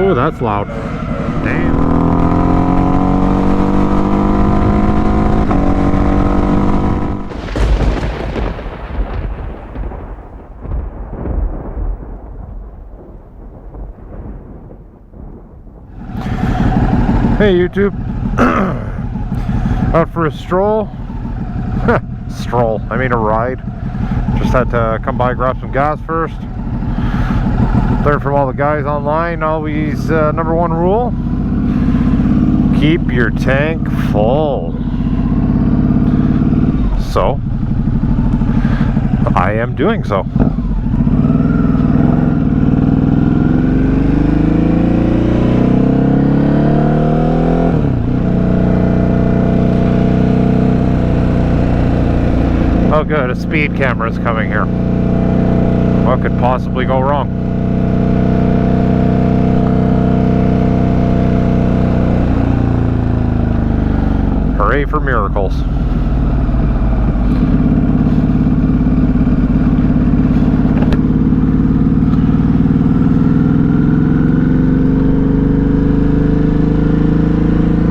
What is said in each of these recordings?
Oh, that's loud. Damn. Hey YouTube, out for a stroll. Stroll, I mean a ride. Just had to come by, grab some gas first. Learn from all the guys online, always number one rule: keep your tank full. So, I am doing so. Oh good, a speed camera is coming here. What could possibly go wrong? Hooray for miracles.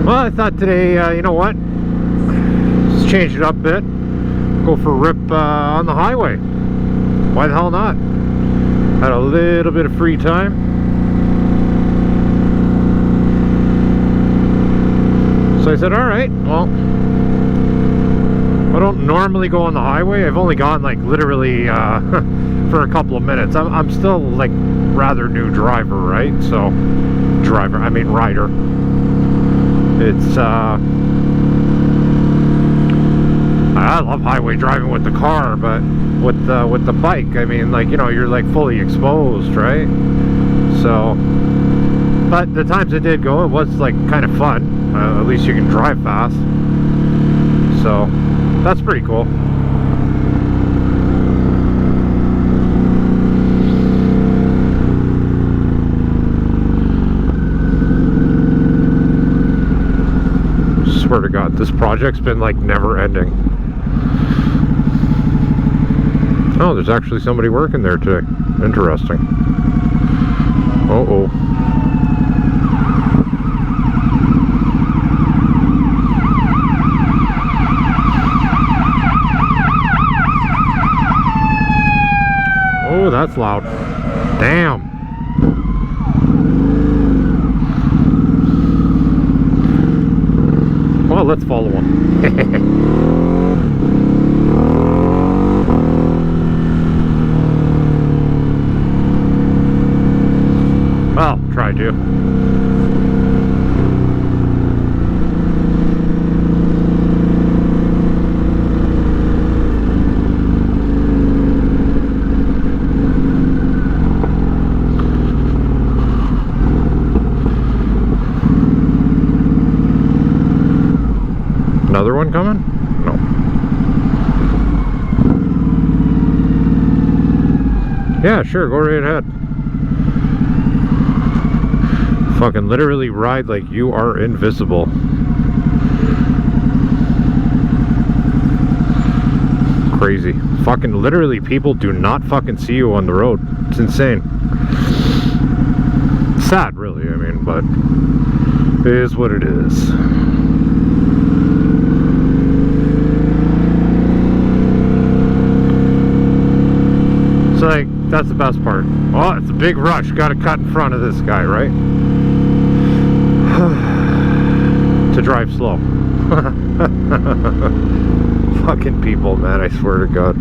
Well, I thought today, you know what? Let's change it up a bit. Go for a rip on the highway. Why the hell not? Had a little bit of free time. So I said, alright, well, I don't normally go on the highway. I've only gone like literally for a couple of minutes. I'm still like rather new driver, right? So, rider. It's, I love highway driving with the car, but with the bike, I mean, like, you know, you're like fully exposed, right? So, but the times I did go, it was like kind of fun. At least you can drive fast. So, that's pretty cool. Swear to God, this project's been like never ending. Oh, there's actually somebody working there today. Interesting. Uh-oh. Oh, that's loud. Damn. Well, let's follow him. Well, try to. Another one coming? No. Yeah, sure, go right ahead. Fucking literally ride like you are invisible. Crazy. Fucking literally people do not fucking see you on the road. It's insane. Sad, really, I mean, but it is what it is. So, like, that's the best part. Oh, it's a big rush. Gotta cut in front of this guy, right? To drive slow. Fucking people, man, I swear to God.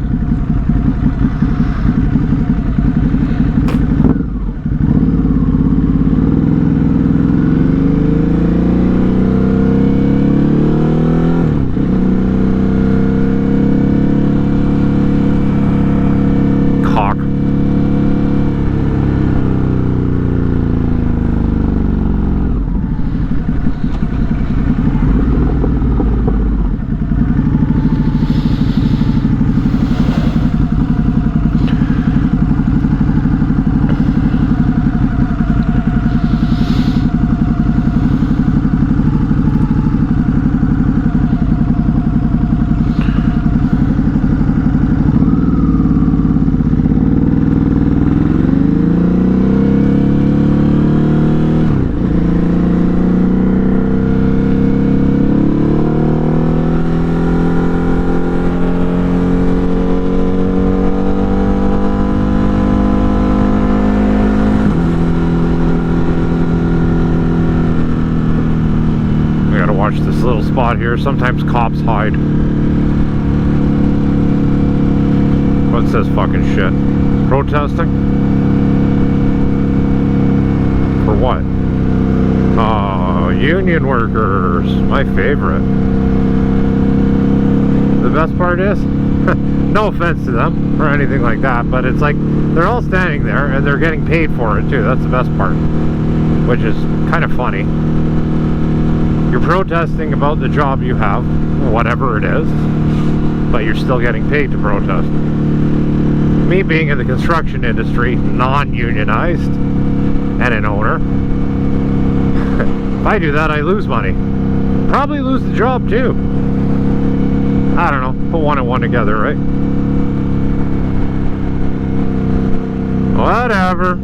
little spot here. Sometimes cops hide. What's this fucking shit? Protesting? For what? Oh, union workers. My favorite. The best part is, no offense to them or anything like that, but it's like they're all standing there and they're getting paid for it too. That's the best part, which is kind of funny. You're protesting about the job you have, whatever it is, but you're still getting paid to protest. Me being in the construction industry, non-unionized, and an owner, if I do that, I lose money. Probably lose the job too. I don't know, put one and one together, right? Whatever.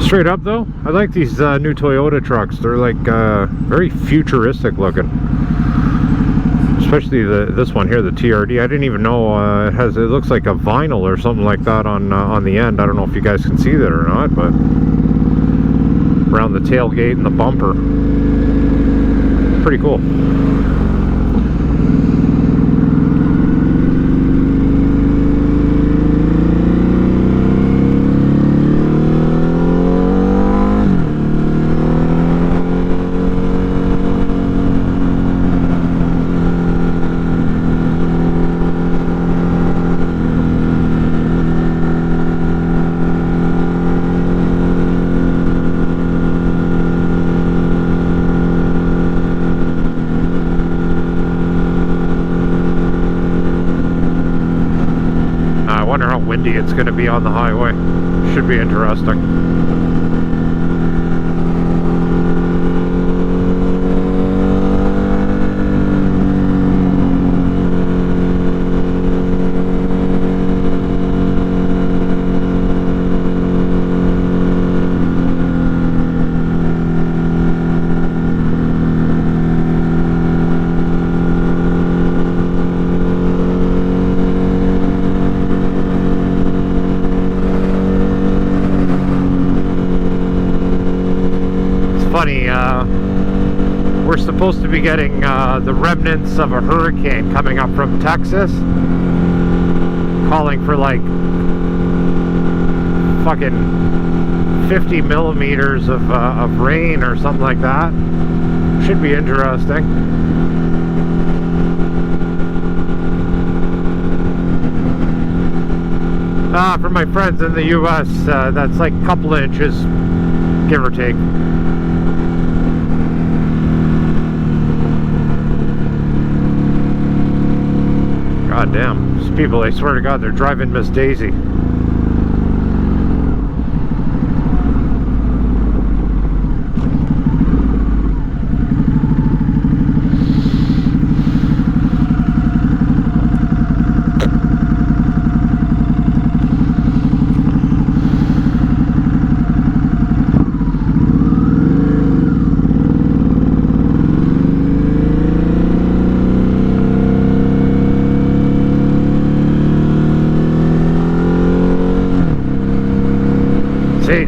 Straight up though, I like these new Toyota trucks. They're like very futuristic looking. Especially this one here, the TRD. I didn't even know it looks like a vinyl or something like that on the end. I don't know if you guys can see that or not, but around the tailgate and the bumper. Pretty cool. Windy it's going to be on the highway. Should be interesting. Funny, we're supposed to be getting the remnants of a hurricane coming up from Texas, calling for like fucking 50 millimeters of rain or something like that. Should be interesting. For my friends in the US, that's like a couple inches, give or take. God damn, these people, I swear to God, they're driving Miss Daisy.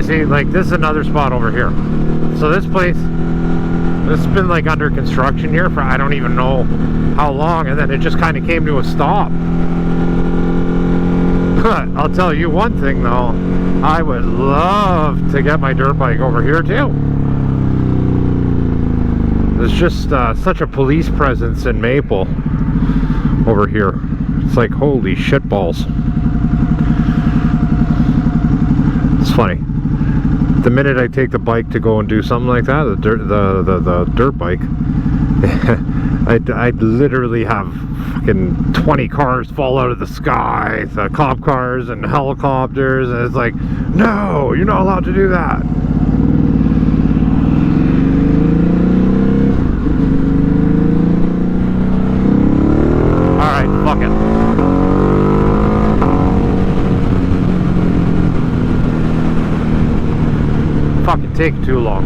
See, like this is another spot over here. So this place, this has been like under construction here for I don't even know how long, and then it just kind of came to a stop. But I'll tell you one thing though, I would love to get my dirt bike over here too. There's just such a police presence in Maple over here. It's like holy shit balls. It's funny. The minute I take the bike to go and do something like that, the dirt bike, I'd literally have fucking 20 cars fall out of the sky, the cop cars and helicopters, and it's like, no, you're not allowed to do that. Alright, fuck it. Fucking take too long.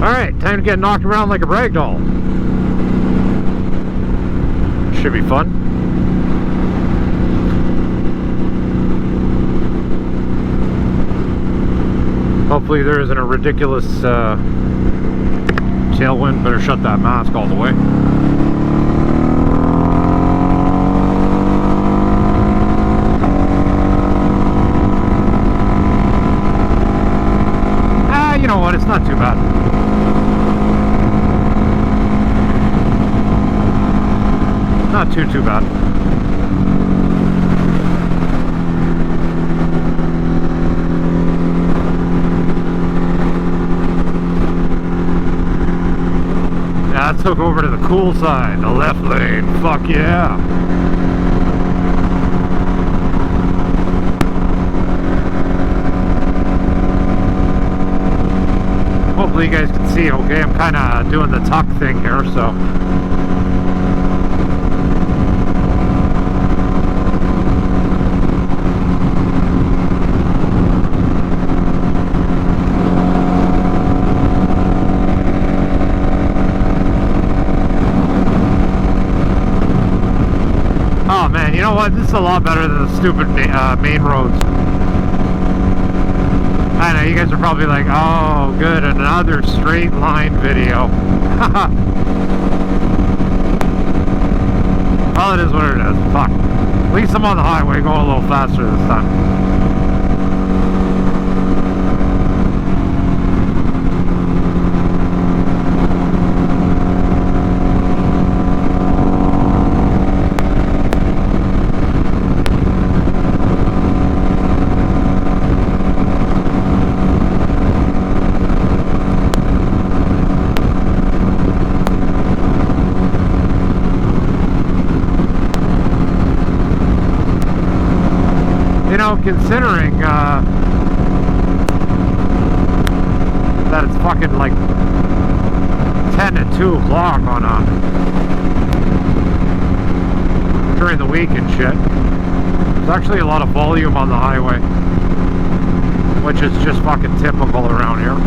Alright, time to get knocked around like a ragdoll. Should be fun. Hopefully there isn't a ridiculous tailwind. Better shut that mask all the way. You know what? It's not too bad. Not too bad. Yeah, I took over to the cool side, the left lane. Fuck yeah. Hopefully you guys can see okay. I'm kind of doing the tuck thing here, so. Oh man, you know what? This is a lot better than the stupid main roads. I know, you guys are probably like, oh, good, another straight line video. Well, it is what it is. Fuck. At least I'm on the highway going a little faster this time. You know, considering that it's fucking like 10 and 2 o'clock on during the week and shit, there's actually a lot of volume on the highway, which is just fucking typical around here.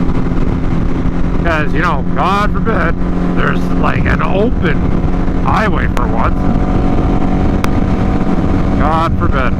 Because, you know, God forbid, there's like an open highway for once. God forbid.